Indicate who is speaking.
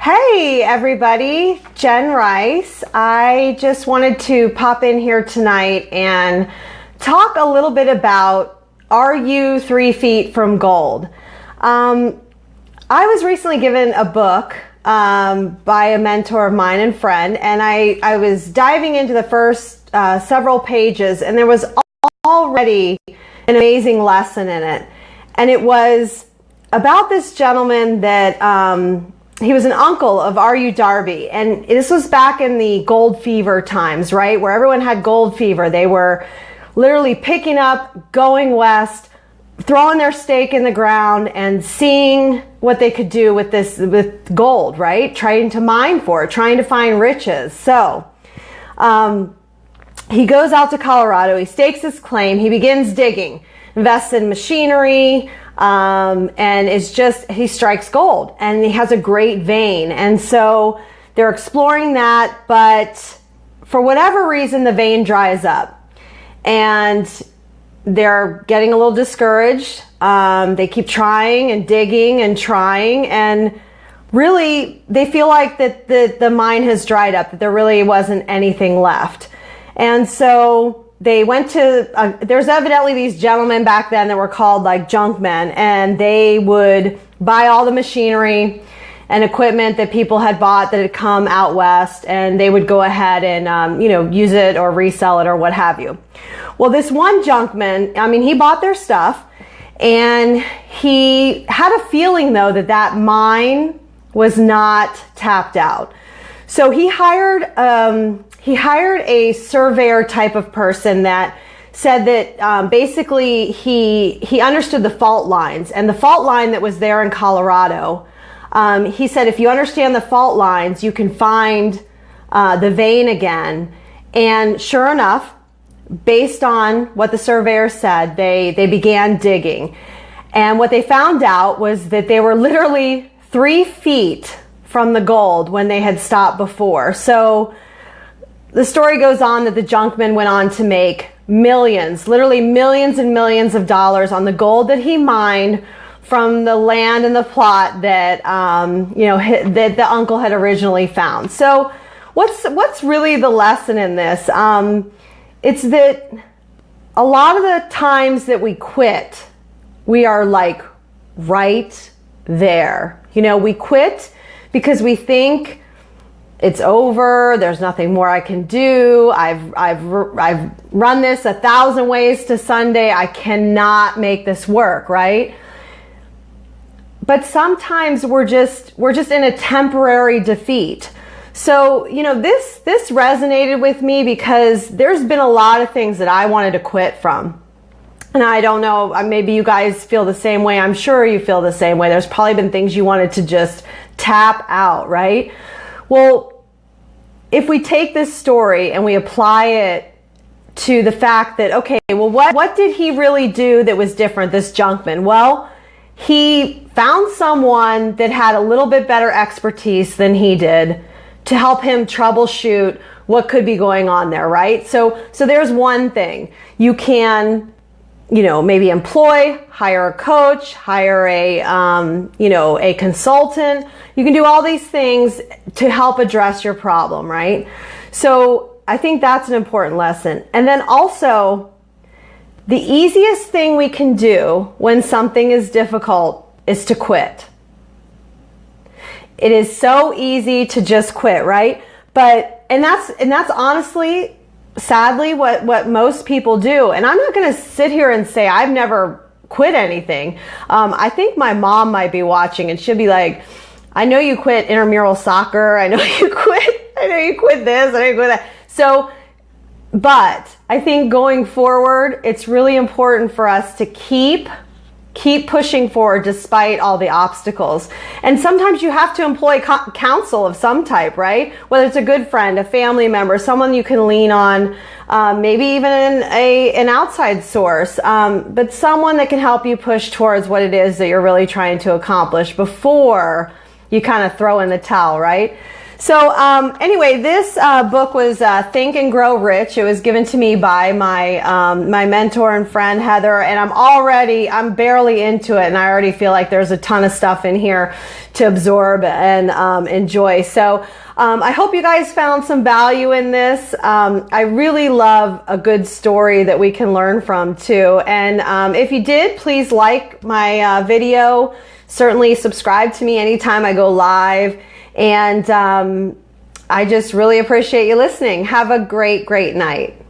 Speaker 1: Hey everybody, Jen Rice. I just wanted to pop in here tonight and talk a little bit about, are you 3 feet from gold? I was recently given a book by a mentor of mine and friend, and I was diving into the first several pages, and there was already an amazing lesson in it. And it was about this gentleman that he was an uncle of R.U. Darby, and this was back in the gold fever times, right? Where everyone had gold fever. They were literally picking up, going west, throwing their stake in the ground and seeing what they could do with gold, right? Trying to mine for it, trying to find riches. So he goes out to Colorado, he stakes his claim, he begins digging, invests in machinery, and he strikes gold, and he has a great vein. And so they're exploring that, but for whatever reason, the vein dries up and they're getting a little discouraged. They keep trying and digging and trying, and really they feel like that the mine has dried up, that there really wasn't anything left. And so they went to, there's evidently these gentlemen back then that were called like junk men, and they would buy all the machinery and equipment that people had bought that had come out west, and they would go ahead and, use it or resell it or what have you. Well, this one junkman, he bought their stuff, and he had a feeling though that mine was not tapped out. So he hired a surveyor type of person that said that basically he understood the fault lines, and the fault line that was there in Colorado. He said if you understand the fault lines, you can find the vein again. And sure enough, based on what the surveyor said, they began digging. And what they found out was that they were literally 3 feet from the gold when they had stopped before. So the story goes on that the junkman went on to make millions, literally millions and millions of dollars on the gold that he mined from the land and the plot that that the uncle had originally found. So what's really the lesson in this? It's that a lot of the times that we quit, we are like right there. We quit because we think it's over, there's nothing more I can do, I've run this 1,000 ways to Sunday, I cannot make this work, right? But sometimes we're just in a temporary defeat. So, this resonated with me because there's been a lot of things that I wanted to quit from. And I don't know, maybe you guys feel the same way. I'm sure you feel the same way. There's probably been things you wanted to just tap out, right? Well, if we take this story and we apply it to the fact that, okay, well, what did he really do that was different, this junkman? Well, he found someone that had a little bit better expertise than he did to help him troubleshoot what could be going on there, right? So there's one thing. You can, maybe hire a coach, hire a consultant. You can do all these things to help address your problem, right? So I think that's an important lesson. And then also, the easiest thing we can do when something is difficult is to quit. It is so easy to just quit, right? And that's honestly, sadly, what most people do. And I'm not going to sit here and say I've never quit anything. I think my mom might be watching, and she'll be like, I know you quit intramural soccer. I know you quit this. I know you quit that. So, but I think going forward, it's really important for us to keep pushing forward despite all the obstacles. And sometimes you have to employ counsel of some type, right? Whether it's a good friend, a family member, someone you can lean on, maybe even an outside source, but someone that can help you push towards what it is that you're really trying to accomplish before you kind of throw in the towel, right? So anyway, this book was Think and Grow Rich. It was given to me by my my mentor and friend Heather, and I'm barely into it, and I already feel like there's a ton of stuff in here to absorb and enjoy. So I hope you guys found some value in this. I really love a good story that we can learn from too. And if you did, please like my video. Certainly subscribe to me anytime I go live. And I just really appreciate you listening. Have a great, great night.